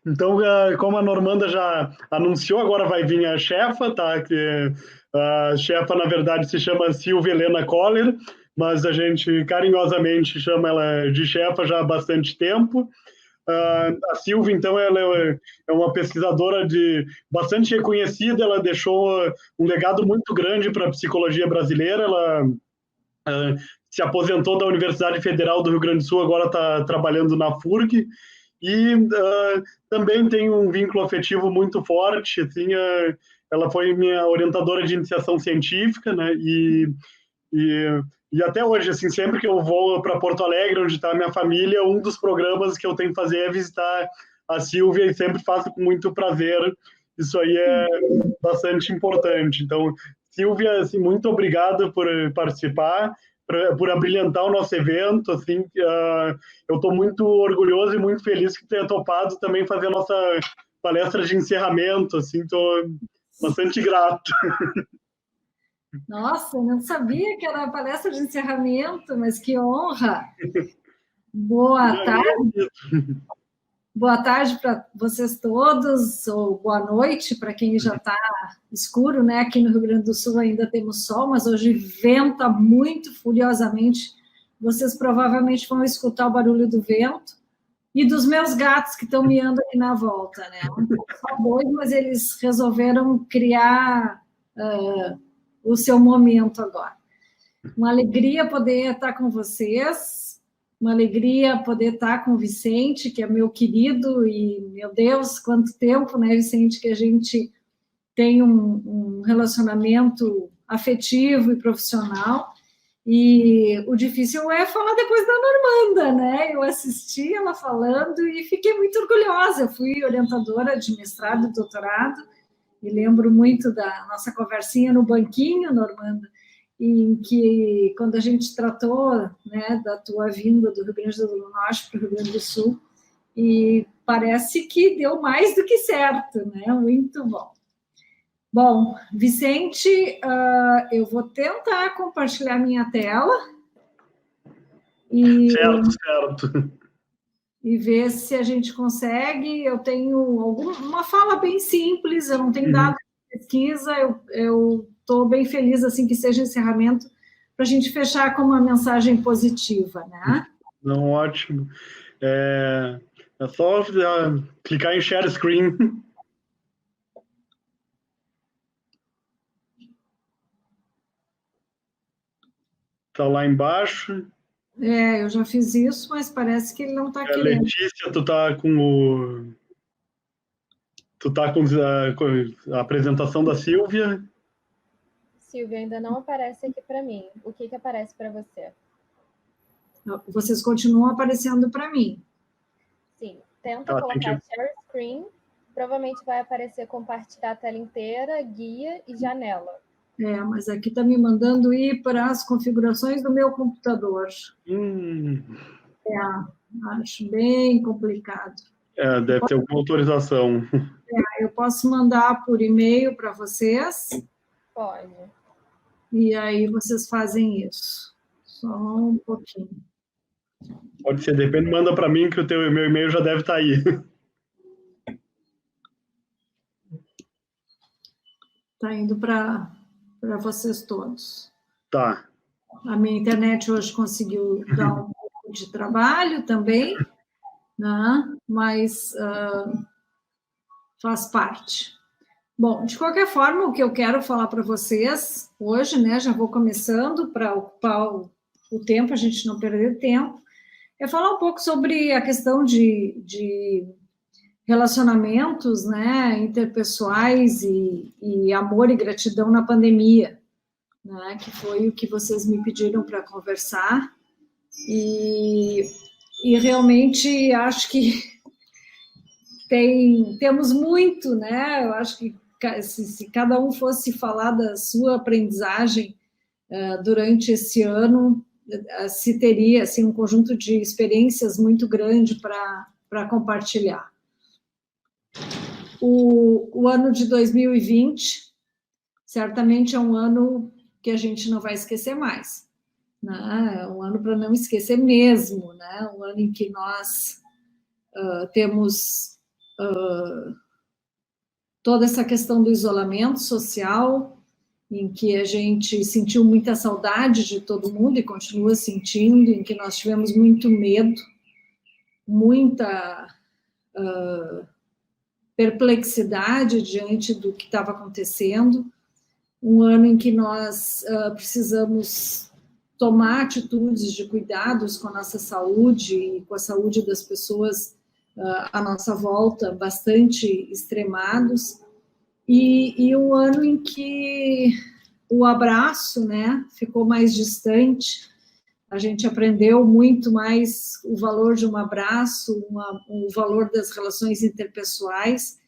Então, como a Normanda já anunciou, agora vai vir a chefa, tá? Que a chefa, na verdade, se chama Silvia Helena Coller, mas a gente carinhosamente chama ela de chefa já há bastante tempo. A Silvia, então, ela é uma pesquisadora bastante reconhecida, ela deixou um legado muito grande para a psicologia brasileira, ela se aposentou da Universidade Federal do Rio Grande do Sul, agora está trabalhando na FURG, e também tem um vínculo afetivo muito forte, assim, ela foi minha orientadora de iniciação científica, né, e, e até hoje, assim, sempre que eu vou para Porto Alegre, onde está a minha família, um dos programas que eu tenho que fazer é visitar a Silvia, e sempre faço com muito prazer. Isso aí é bastante importante. Então, Silvia, assim, muito obrigado por participar, por abrilhantar o nosso evento. Assim, eu estou muito orgulhoso e muito feliz que tenha topado também fazer a nossa palestra de encerramento. Assim, estou bastante grato. Nossa, eu não sabia que era a palestra de encerramento, mas que honra! Boa tarde. Boa tarde para vocês todos, ou boa noite para quem já está escuro, né? Aqui no Rio Grande do Sul ainda temos sol, mas hoje venta muito furiosamente. Vocês provavelmente vão escutar o barulho do vento e dos meus gatos que estão miando aqui na volta, né? São dois, mas eles resolveram criar o seu momento agora. Uma alegria poder estar com vocês. Uma alegria poder estar com o Vicente, que é meu querido, e, meu Deus, quanto tempo, né, Vicente, que a gente tem um relacionamento afetivo e profissional, e o difícil é falar depois da Normanda, né, eu assisti ela falando e fiquei muito orgulhosa, eu fui orientadora de mestrado e doutorado, e lembro muito da nossa conversinha no banquinho, Normanda, em que, quando a gente tratou, né, da tua vinda do Rio Grande do Norte para o Rio Grande do Sul, e parece que deu mais do que certo, né? Muito bom. Bom, Vicente, eu vou tentar compartilhar minha tela Certo. E ver se a gente consegue. Eu tenho uma fala bem simples, eu não tenho dado pesquisa, eu estou bem feliz assim que seja encerramento, para a gente fechar com uma mensagem positiva, né? Não, ótimo. É só clicar em share screen. Está lá embaixo. Eu já fiz isso, mas parece que ele não está querendo. Letícia, tu tá com a apresentação da Silvia? Silvia, ainda não aparece aqui para mim. O que aparece para você? Vocês continuam aparecendo para mim. Sim, tenta colocar share screen. Provavelmente vai aparecer compartilhar a tela inteira, guia e janela. Mas aqui está me mandando ir para as configurações do meu computador. Acho bem complicado. Deve ter alguma autorização. Eu posso mandar por e-mail para vocês? Pode. E aí vocês fazem isso. Só um pouquinho. Pode ser, depende, manda para mim que meu e-mail já deve estar aí. Está indo para vocês todos. Tá. A minha internet hoje conseguiu dar um pouco de trabalho também, né? Mas faz parte. Bom, de qualquer forma, o que eu quero falar para vocês hoje, né? Já vou começando para ocupar o tempo, a gente não perder tempo, é falar um pouco sobre a questão de relacionamentos, né, interpessoais e amor e gratidão na pandemia, né, que foi o que vocês me pediram para conversar, e realmente acho que temos muito, né, eu acho que se cada um fosse falar da sua aprendizagem durante esse ano, se teria assim, um conjunto de experiências muito grande para compartilhar. O ano de 2020 certamente é um ano que a gente não vai esquecer mais, né? É um ano para não esquecer mesmo, né? Um ano em que nós temos toda essa questão do isolamento social, em que a gente sentiu muita saudade de todo mundo e continua sentindo, em que nós tivemos muito medo, muita perplexidade diante do que estava acontecendo, um ano em que nós precisamos tomar atitudes de cuidados com a nossa saúde e com a saúde das pessoas à nossa volta, bastante extremados, e um ano em que o abraço, né, ficou mais distante. A gente aprendeu muito mais o valor de um abraço, o valor das relações interpessoais,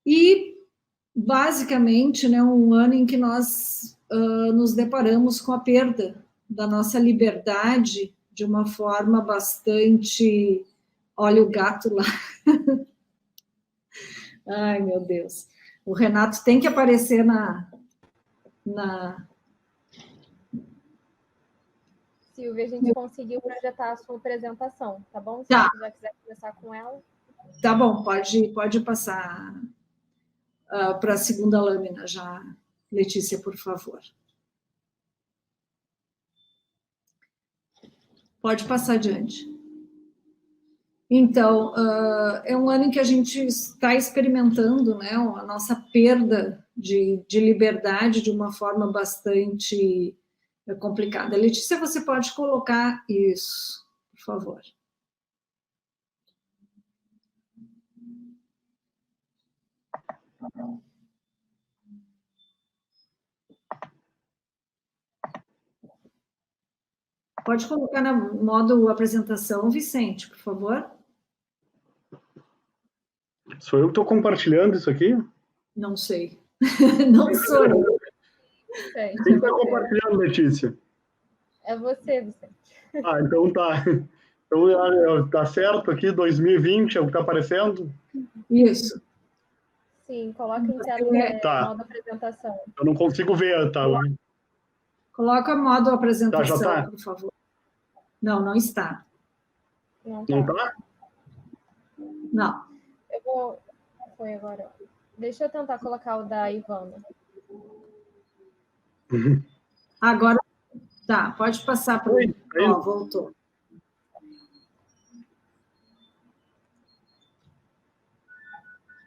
e basicamente, né, um ano em que nós nos deparamos com a perda da nossa liberdade de uma forma bastante... Olha o gato lá. Ai, meu Deus. O Renato tem que aparecer na... Silvia, a gente conseguiu projetar a sua apresentação, tá bom? Se Tá. você já quiser conversar com ela. Tá bom, pode passar para a segunda lâmina já, Letícia, por favor. Pode passar adiante. Então, é um ano em que a gente está experimentando, né, a nossa perda de liberdade de uma forma bastante complicada. Letícia, você pode colocar isso, por favor. Pode colocar no modo apresentação, Vicente, por favor. Sou eu que estou compartilhando isso aqui? Não sei. Não sou eu. Quem está compartilhando, Letícia? É você, Vicente. Ah, então tá. Então tá certo aqui, 2020 é o que está aparecendo? Isso. Sim, coloca em tela modo apresentação. Eu não consigo ver, tá? Coloca modo apresentação, já tá? por favor. Não, não está. Não tá? Não tá? Não. Eu vou... Foi agora. Deixa eu tentar colocar o da Ivana. Agora, tá, pode passar para o... Ó, voltou.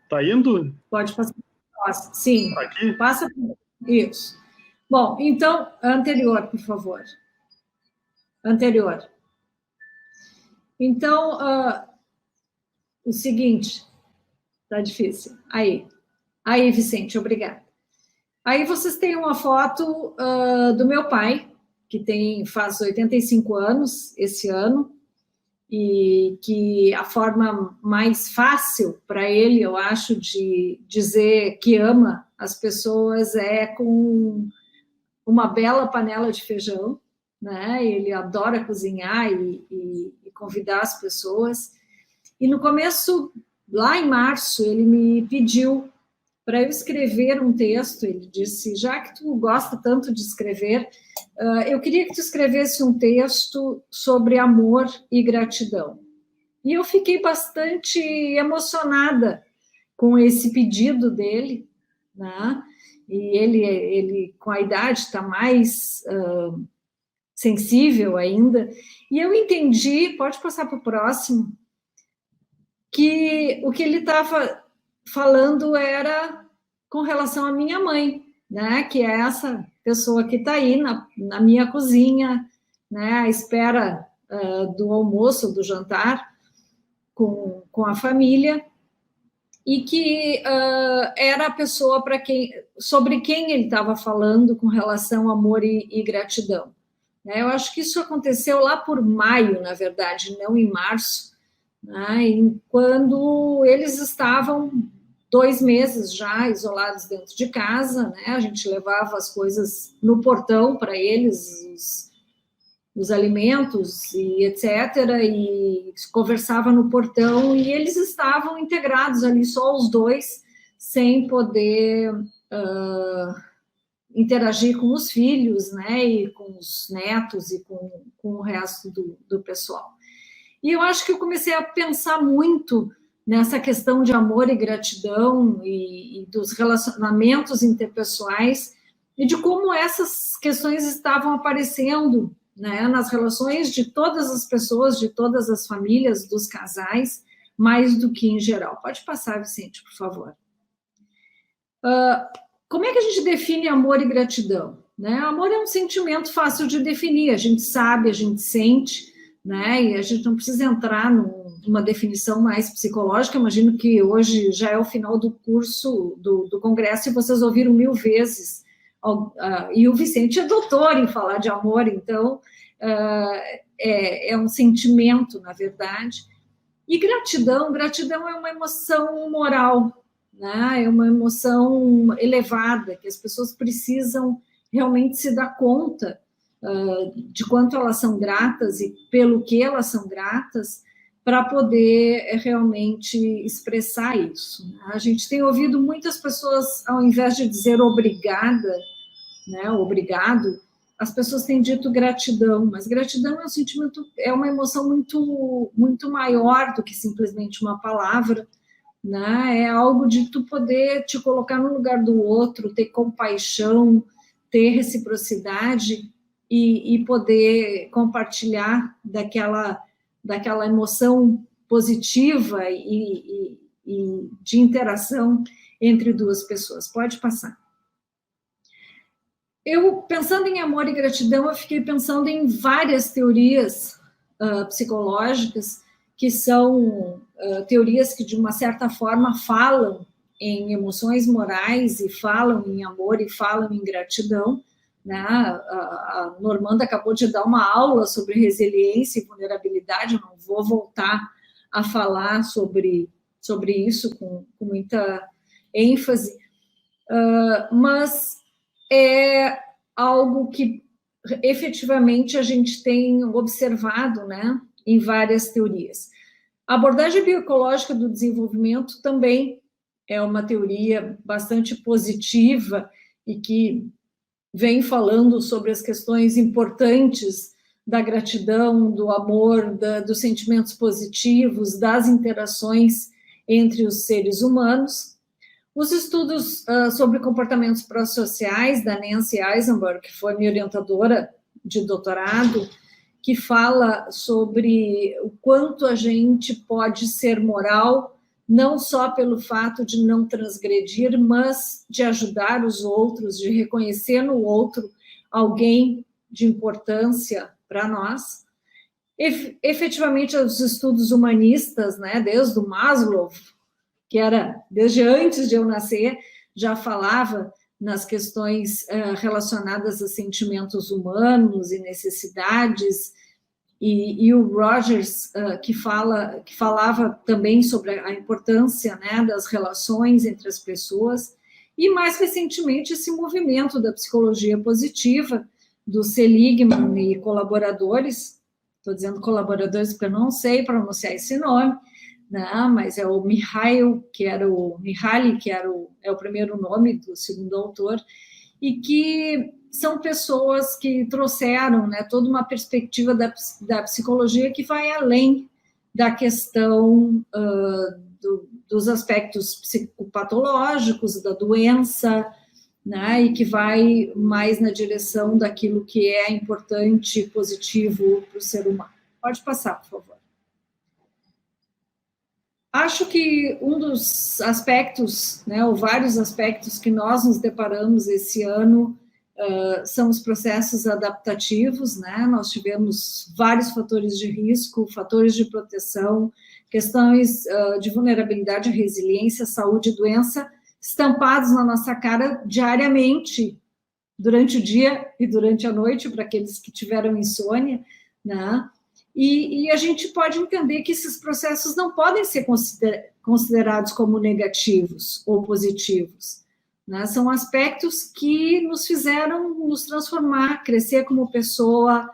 Tá indo? Pode passar. Sim, Aqui? passa. Isso. Bom, então, anterior, por favor. Anterior. Então, o seguinte, tá difícil. Aí, Vicente, obrigada. Aí vocês têm uma foto do meu pai, que faz 85 anos esse ano, e que a forma mais fácil para ele, eu acho, de dizer que ama as pessoas é com uma bela panela de feijão, né? Ele adora cozinhar e convidar as pessoas. E no começo, lá em março, ele me pediu para eu escrever um texto. Ele disse, já que tu gosta tanto de escrever, eu queria que tu escrevesse um texto sobre amor e gratidão. E eu fiquei bastante emocionada com esse pedido dele, né? E ele com a idade, está mais sensível ainda. E eu entendi, pode passar para o próximo, que o que ele estava falando era com relação à minha mãe, né? Que é essa pessoa que está aí na minha cozinha, né? À espera do almoço, do jantar, com a família, e que era a pessoa sobre quem ele estava falando com relação ao amor e gratidão. Eu acho que isso aconteceu lá por maio, na verdade, não em março, né, quando eles estavam 2 meses já isolados dentro de casa, né, a gente levava as coisas no portão para eles, os alimentos e etc., e conversava no portão, e eles estavam integrados ali, só os dois, sem poder interagir com os filhos, né, e com os netos e com o resto do pessoal. E eu acho que eu comecei a pensar muito nessa questão de amor e gratidão e dos relacionamentos interpessoais e de como essas questões estavam aparecendo, né, nas relações de todas as pessoas, de todas as famílias, dos casais, mais do que em geral. Pode passar, Vicente, por favor. Como é que a gente define amor e gratidão? Né? Amor é um sentimento fácil de definir, a gente sabe, a gente sente, né? E a gente não precisa entrar numa definição mais psicológica. Imagino que hoje já é o final do curso do congresso e vocês ouviram 1000 vezes. E o Vicente é doutor em falar de amor, então é um sentimento, na verdade. E gratidão é uma emoção moral, né? É uma emoção elevada, que as pessoas precisam realmente se dar conta de quanto elas são gratas e pelo que elas são gratas, para poder realmente expressar isso. A gente tem ouvido muitas pessoas, ao invés de dizer obrigada, né, obrigado, as pessoas têm dito gratidão, mas gratidão é um sentimento, é uma emoção muito, muito maior do que simplesmente uma palavra, né? É algo de tu poder te colocar no lugar do outro, ter compaixão, ter reciprocidade e poder compartilhar daquela emoção positiva e de interação entre duas pessoas. Pode passar. Eu, pensando em amor e gratidão, eu fiquei pensando em várias teorias psicológicas, que são teorias que, de uma certa forma, falam em emoções morais e falam em amor e falam em gratidão, né? A Normanda acabou de dar uma aula sobre resiliência e vulnerabilidade, eu não vou voltar a falar sobre isso com muita ênfase, mas é algo que efetivamente a gente tem observado, né, em várias teorias. A abordagem bioecológica do desenvolvimento também é uma teoria bastante positiva e que vem falando sobre as questões importantes da gratidão, do amor, dos sentimentos positivos, das interações entre os seres humanos. Os estudos sobre comportamentos pró-sociais da Nancy Eisenberg, que foi minha orientadora de doutorado, que fala sobre o quanto a gente pode ser moral, não só pelo fato de não transgredir, mas de ajudar os outros, de reconhecer no outro alguém de importância para nós. Efetivamente, os estudos humanistas, né, desde o Maslow, que era desde antes de eu nascer, já falava nas questões relacionadas a sentimentos humanos e necessidades, e o Rogers, que falava também sobre a importância, né, das relações entre as pessoas, e mais recentemente esse movimento da psicologia positiva, do Seligman e colaboradores, estou dizendo colaboradores porque eu não sei pronunciar esse nome, não, mas é o Mihaly, que é o primeiro nome do segundo autor, e que são pessoas que trouxeram, né, toda uma perspectiva da psicologia que vai além da questão dos aspectos psicopatológicos, da doença, né, e que vai mais na direção daquilo que é importante, positivo para o ser humano. Pode passar, por favor. Acho que um dos aspectos, né, ou vários aspectos que nós nos deparamos esse ano são os processos adaptativos, né? Nós tivemos vários fatores de risco, fatores de proteção, questões de vulnerabilidade, resiliência, saúde e doença estampados na nossa cara diariamente, durante o dia e durante a noite, para aqueles que tiveram insônia, né? E a gente pode entender que esses processos não podem ser considerados como negativos ou positivos, né? São aspectos que nos fizeram nos transformar, crescer como pessoa,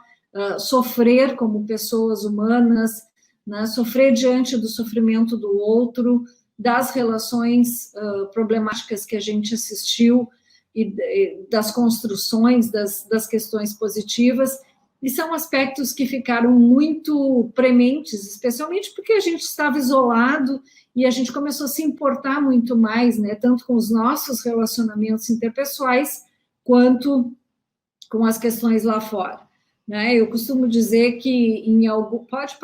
sofrer como pessoas humanas, né? Sofrer diante do sofrimento do outro, das relações problemáticas que a gente assistiu e das construções das questões positivas. E são aspectos que ficaram muito prementes, especialmente porque a gente estava isolado e a gente começou a se importar muito mais, né, tanto com os nossos relacionamentos interpessoais, quanto com as questões lá fora, né? Eu costumo dizer que em algumas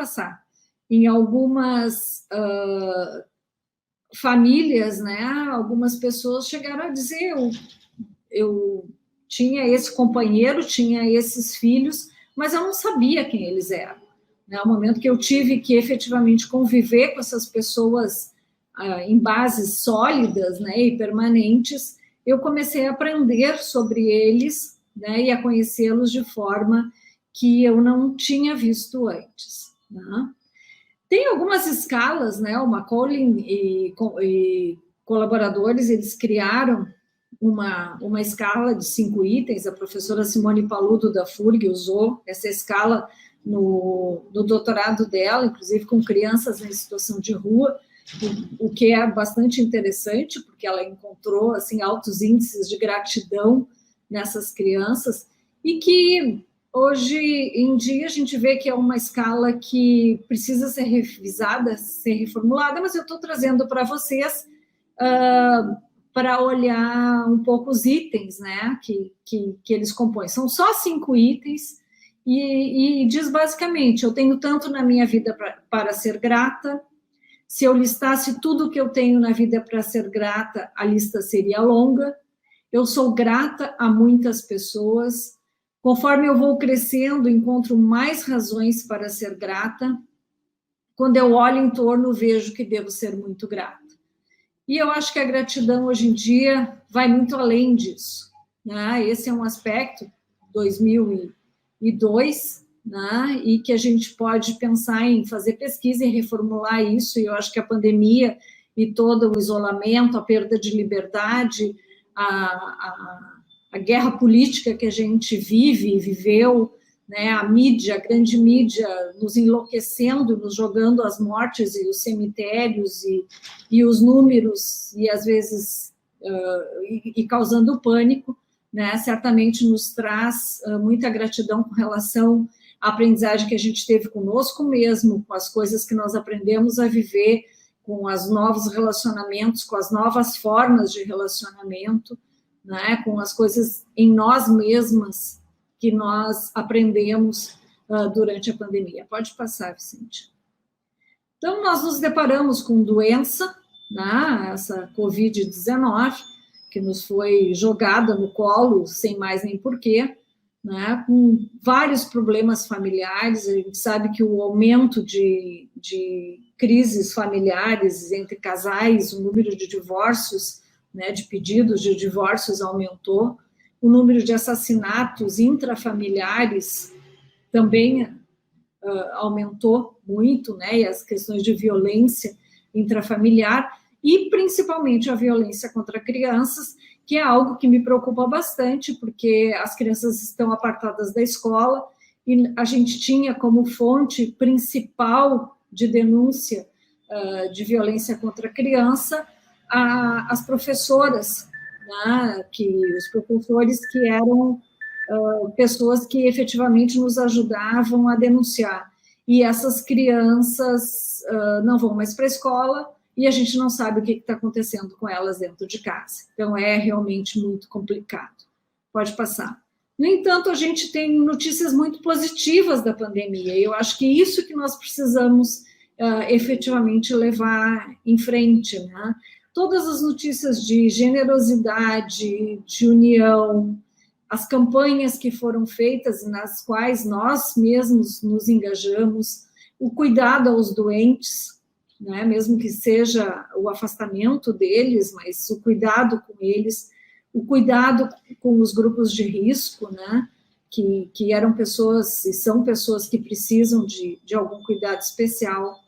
famílias, né, algumas pessoas chegaram a dizer, eu tinha esse companheiro, tinha esses filhos, mas eu não sabia quem eles eram. No momento que eu tive que efetivamente conviver com essas pessoas em bases sólidas, né, e permanentes, eu comecei a aprender sobre eles, né, e a conhecê-los de forma que eu não tinha visto antes, né? Tem algumas escalas, né, o Macaulay e colaboradores, eles criaram uma escala de 5 itens, a professora Simone Paludo da FURG usou essa escala no doutorado dela, inclusive com crianças em situação de rua, o que é bastante interessante, porque ela encontrou assim, altos índices de gratidão nessas crianças, e que hoje em dia a gente vê que é uma escala que precisa ser revisada, ser reformulada, mas eu estou trazendo para vocês para olhar um pouco os itens, né, que eles compõem. São só 5 itens, e diz basicamente, eu tenho tanto na minha vida para ser grata. Se eu listasse tudo que eu tenho na vida para ser grata, a lista seria longa. Eu sou grata a muitas pessoas. Conforme eu vou crescendo, encontro mais razões para ser grata. Quando eu olho em torno, vejo que devo ser muito grata. E eu acho que a gratidão hoje em dia vai muito além disso, né? Esse é um aspecto 2002, né? E que a gente pode pensar em fazer pesquisa e reformular isso, e eu acho que a pandemia e todo o isolamento, a perda de liberdade, a guerra política que a gente vive e viveu, né, a mídia, a grande mídia nos enlouquecendo, nos jogando as mortes e os cemitérios e os números, e às vezes e causando pânico, né, certamente nos traz muita gratidão com relação à aprendizagem que a gente teve conosco mesmo, com as coisas que nós aprendemos a viver, com os novos relacionamentos, com as novas formas de relacionamento, né, com as coisas em nós mesmas que nós aprendemos durante a pandemia. Pode passar, Vicente. Então, nós nos deparamos com doença, né, essa Covid-19, que nos foi jogada no colo, sem mais nem porquê, né, com vários problemas familiares. A gente sabe que o aumento de crises familiares entre casais, o número de divórcios, né, de pedidos de divórcios aumentou, o número de assassinatos intrafamiliares também aumentou muito, né, e as questões de violência intrafamiliar, e principalmente a violência contra crianças, que é algo que me preocupa bastante, porque as crianças estão apartadas da escola, e a gente tinha como fonte principal de denúncia de violência contra a criança as professoras, né, os professores que eram pessoas que efetivamente nos ajudavam a denunciar. E essas crianças não vão mais para a escola e a gente não sabe o que está acontecendo com elas dentro de casa. Então, é realmente muito complicado. Pode passar. No entanto, a gente tem notícias muito positivas da pandemia, e eu acho que isso que nós precisamos efetivamente levar em frente, né? Todas as notícias de generosidade, de união, as campanhas que foram feitas, nas quais nós mesmos nos engajamos, o cuidado aos doentes, né, mesmo que seja o afastamento deles, mas o cuidado com eles, o cuidado com os grupos de risco, né, que eram pessoas e são pessoas que precisam de algum cuidado especial,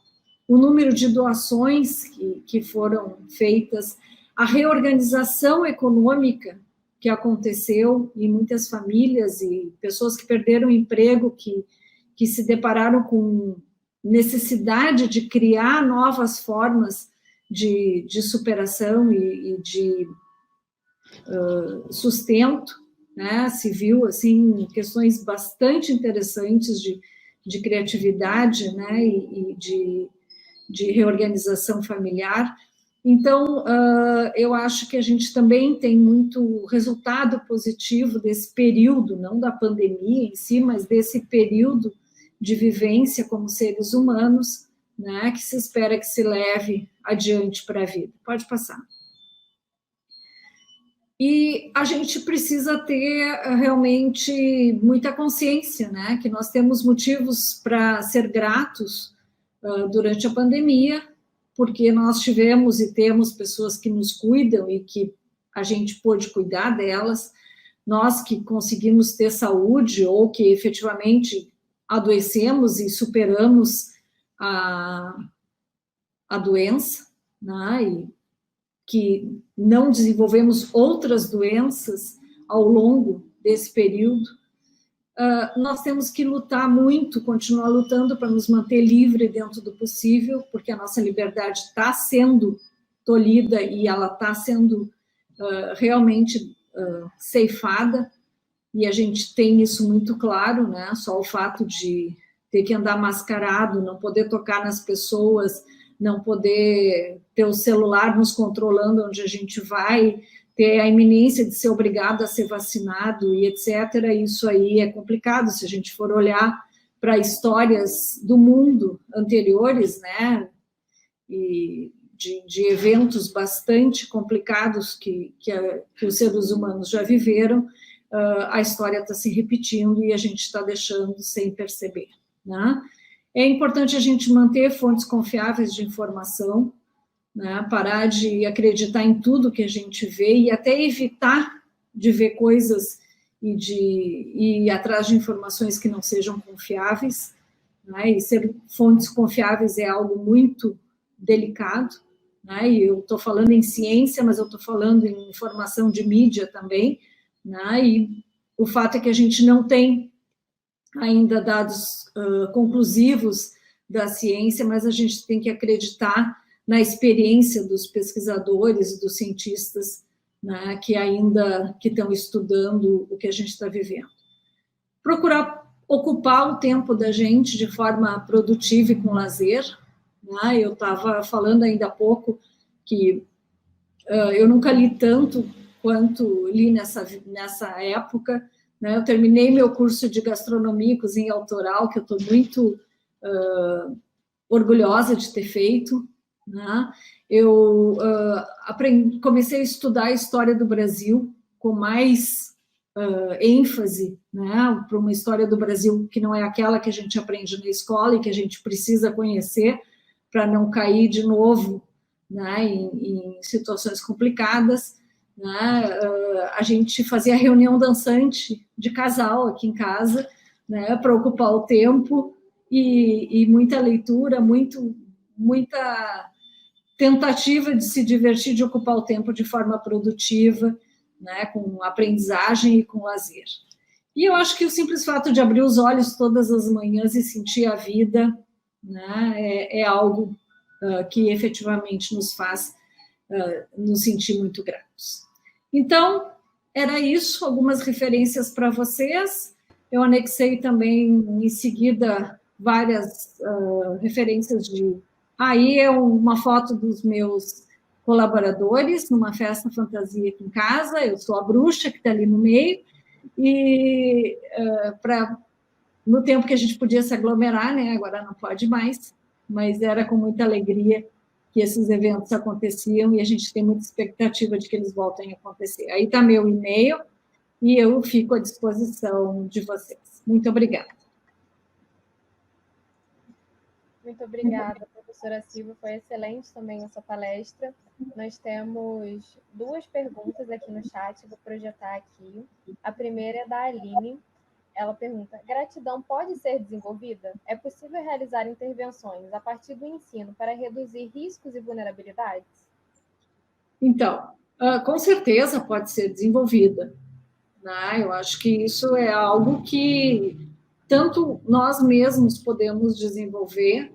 o número de doações que foram feitas, a reorganização econômica que aconteceu em muitas famílias e pessoas que perderam o emprego, que se depararam com necessidade de criar novas formas de superação e de sustento, né? Se viu, assim, questões bastante interessantes de criatividade, né? E de reorganização familiar. Então, eu acho que a gente também tem muito resultado positivo desse período, não da pandemia em si, mas desse período de vivência como seres humanos, né, que se espera que se leve adiante para a vida. Pode passar. E a gente precisa ter realmente muita consciência, né, que nós temos motivos para ser gratos durante a pandemia, porque nós tivemos e temos pessoas que nos cuidam e que a gente pôde cuidar delas, nós que conseguimos ter saúde ou que efetivamente adoecemos e superamos a doença, né, e que não desenvolvemos outras doenças ao longo desse período, nós temos que lutar muito, continuar lutando para nos manter livre dentro do possível, porque a nossa liberdade está sendo tolhida e ela está sendo realmente ceifada, e a gente tem isso muito claro, né? Só o fato de ter que andar mascarado, não poder tocar nas pessoas, não poder ter o celular nos controlando onde a gente vai, ter a iminência de ser obrigado a ser vacinado e etc., isso aí é complicado, se a gente for olhar para histórias do mundo anteriores, né, e de eventos bastante complicados que os seres humanos já viveram, a história está se repetindo e a gente está deixando sem perceber, né? É importante a gente manter fontes confiáveis de informação, né, parar de acreditar em tudo que a gente vê e até evitar de ver coisas e ir atrás de informações que não sejam confiáveis, né, e ser fontes confiáveis é algo muito delicado, né, e eu estou falando em ciência, mas eu estou falando em informação de mídia também, né, e o fato é que a gente não tem ainda dados conclusivos da ciência, mas a gente tem que acreditar na experiência dos pesquisadores, dos cientistas, né, que ainda estão estudando o que a gente está vivendo. Procurar ocupar o tempo da gente de forma produtiva e com lazer, né? Eu estava falando ainda há pouco que eu nunca li tanto quanto li nessa época, né? Eu terminei meu curso de gastronomia e cozinha autoral, que eu estou muito orgulhosa de ter feito, né? Eu comecei a estudar a história do Brasil com mais ênfase, né, para uma história do Brasil que não é aquela que a gente aprende na escola e que a gente precisa conhecer para não cair de novo, né, em situações complicadas, né? A gente fazia reunião dançante de casal aqui em casa, né, para ocupar o tempo e muita leitura, muita tentativa de se divertir, de ocupar o tempo de forma produtiva, né, com aprendizagem e com lazer. E eu acho que o simples fato de abrir os olhos todas as manhãs e sentir a vida, né, é algo que efetivamente nos faz nos sentir muito gratos. Então, era isso, algumas referências para vocês. Eu anexei também, em seguida, várias referências de... Aí é uma foto dos meus colaboradores, numa festa fantasia aqui em casa, eu sou a bruxa que está ali no meio, e no tempo que a gente podia se aglomerar, né, agora não pode mais, mas era com muita alegria que esses eventos aconteciam e a gente tem muita expectativa de que eles voltem a acontecer. Aí está meu e-mail e eu fico à disposição de vocês. Muito obrigada. Muito obrigada, professora Silvia, foi excelente também a sua palestra. Nós temos 2 perguntas aqui no chat, vou projetar aqui. A primeira é da Aline. Ela pergunta: gratidão pode ser desenvolvida? É possível realizar intervenções a partir do ensino para reduzir riscos e vulnerabilidades? Então, com certeza pode ser desenvolvida, né? Eu acho que isso é algo que tanto nós mesmos podemos desenvolver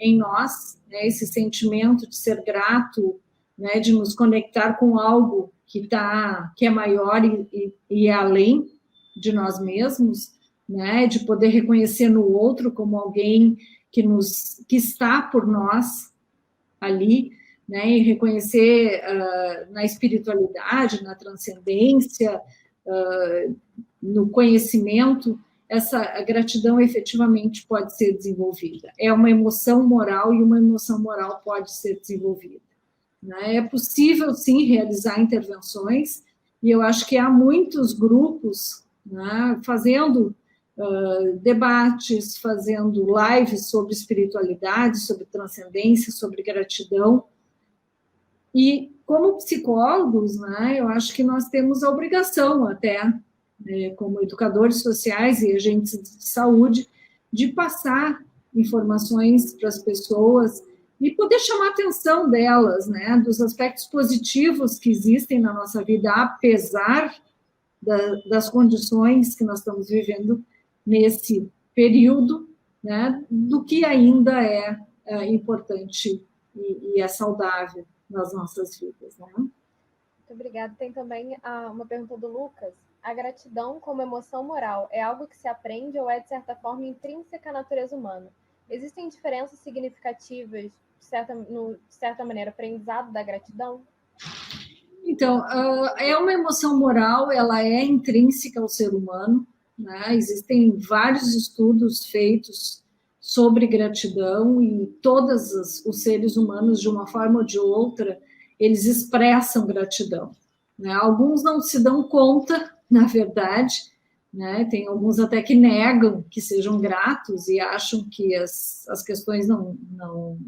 em nós, né, esse sentimento de ser grato, né, de nos conectar com algo que é maior e é além de nós mesmos, né, de poder reconhecer no outro como alguém que está por nós ali, né, e reconhecer na espiritualidade, na transcendência, no conhecimento, essa gratidão efetivamente pode ser desenvolvida. É uma emoção moral e uma emoção moral pode ser desenvolvida. Né? É possível, sim, realizar intervenções, e eu acho que há muitos grupos, né, fazendo debates, fazendo lives sobre espiritualidade, sobre transcendência, sobre gratidão. E, como psicólogos, né, eu acho que nós temos a obrigação até, como educadores sociais e agentes de saúde, de passar informações para as pessoas e poder chamar a atenção delas, né, dos aspectos positivos que existem na nossa vida, apesar das condições que nós estamos vivendo nesse período, né, do que ainda é importante e é saudável nas nossas vidas. Né? Muito obrigada. Tem também uma pergunta do Lucas. A gratidão como emoção moral é algo que se aprende ou é, de certa forma, intrínseca à natureza humana? Existem diferenças significativas, de certa maneira, aprendizado da gratidão? Então, é uma emoção moral, ela é intrínseca ao ser humano, né? Existem vários estudos feitos sobre gratidão e todos os seres humanos, de uma forma ou de outra, eles expressam gratidão. Né? Alguns não se dão conta, na verdade, né? Tem alguns até que negam que sejam gratos e acham que as questões não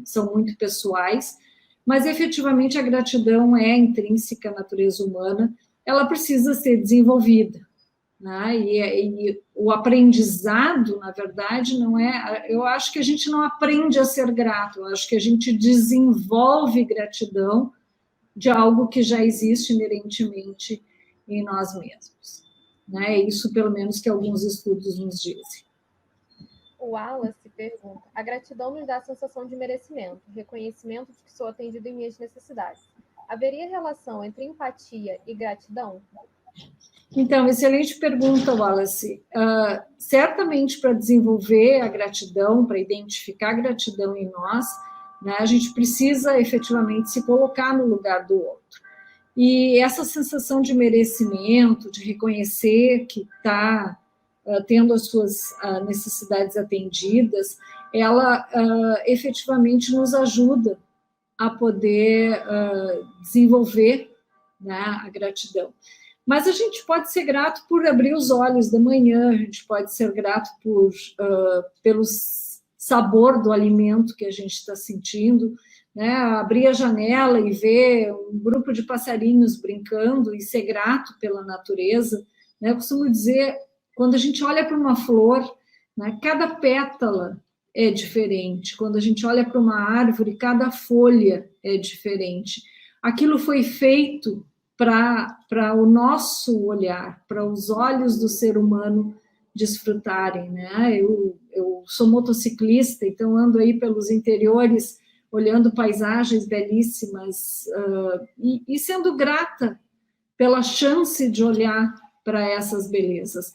são muito pessoais, mas efetivamente a gratidão é intrínseca à natureza humana, ela precisa ser desenvolvida. Né? E o aprendizado, na verdade, não é... Eu acho que a gente não aprende a ser grato, eu acho que a gente desenvolve gratidão de algo que já existe inerentemente em nós mesmos. Né? É isso, pelo menos, que alguns estudos nos dizem. O Wallace pergunta: a gratidão nos dá a sensação de merecimento, reconhecimento de que sou atendido em minhas necessidades. Haveria relação entre empatia e gratidão? Então, excelente pergunta, Wallace. Certamente, para desenvolver a gratidão, para identificar a gratidão em nós, né, a gente precisa efetivamente se colocar no lugar do outro. E essa sensação de merecimento, de reconhecer que está tendo as suas necessidades atendidas, ela efetivamente nos ajuda a poder desenvolver, né, a gratidão. Mas a gente pode ser grato por abrir os olhos da manhã, a gente pode ser grato pelo sabor do alimento que a gente está sentindo, né? Abrir a janela e ver um grupo de passarinhos brincando e ser grato pela natureza. Né? Eu costumo dizer, quando a gente olha para uma flor, né, cada pétala é diferente. Quando a gente olha para uma árvore, cada folha é diferente. Aquilo foi feito para o nosso olhar, para os olhos do ser humano desfrutarem. Né? Eu sou motociclista, então ando aí pelos interiores, olhando paisagens belíssimas e sendo grata pela chance de olhar para essas belezas.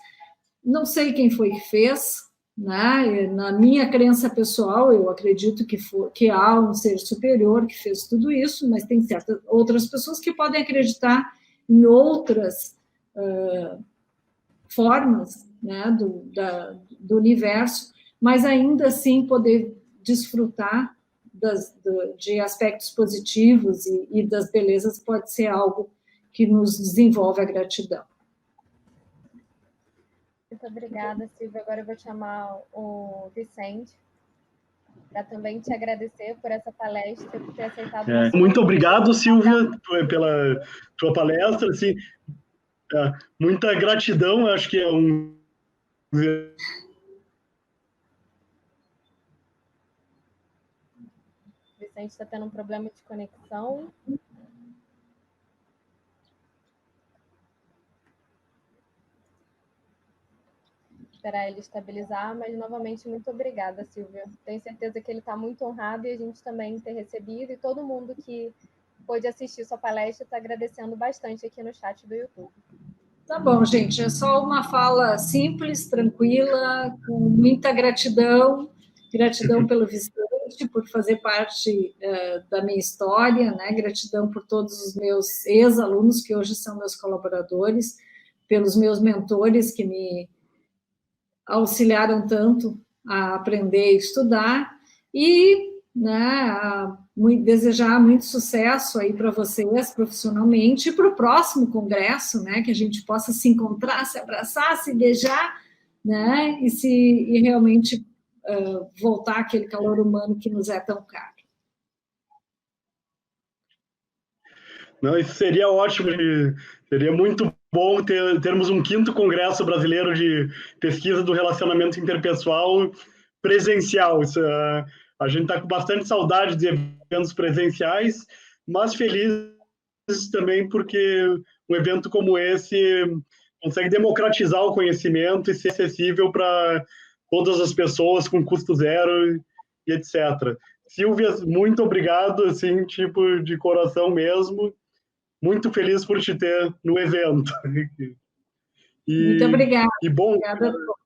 Não sei quem foi que fez, né? Na minha crença pessoal, eu acredito que há um ser superior que fez tudo isso, mas tem certas outras pessoas que podem acreditar em outras formas, né, do universo, mas ainda assim poder desfrutar de aspectos positivos e das belezas pode ser algo que nos desenvolve a gratidão. Muito obrigada, Silvia. Agora eu vou chamar o Vicente para também te agradecer por essa palestra, por ter aceitado. Muito obrigado, Silvia, pela tua palestra. Assim, muita gratidão, acho que é um... Vicente está tendo um problema de conexão. Esperar ele estabilizar, mas novamente muito obrigada, Silvia. Tenho certeza que ele está muito honrado e a gente também ter recebido, e todo mundo que pôde assistir sua palestra está agradecendo bastante aqui no chat do YouTube. Tá bom, gente, é só uma fala simples, tranquila, com muita gratidão Gratidão pelo Vicente, por fazer parte da minha história, né? Gratidão por todos os meus ex-alunos, que hoje são meus colaboradores, pelos meus mentores, que me auxiliaram tanto a aprender e estudar, e, né, desejar muito sucesso aí para vocês profissionalmente, e para o próximo congresso, né, que a gente possa se encontrar, se abraçar, se beijar, né, e realmente voltar àquele calor humano que nos é tão caro. Não, isso seria ótimo, seria muito bom termos um 5º Congresso Brasileiro de Pesquisa do Relacionamento Interpessoal presencial. A gente está com bastante saudade de eventos presenciais, mas felizes também porque um evento como esse consegue democratizar o conhecimento e ser acessível para todas as pessoas com custo zero e etc. Silvia, muito obrigado, assim, tipo, de coração mesmo. Muito feliz por te ter no evento. Muito obrigada. E bom, Obrigada a todos.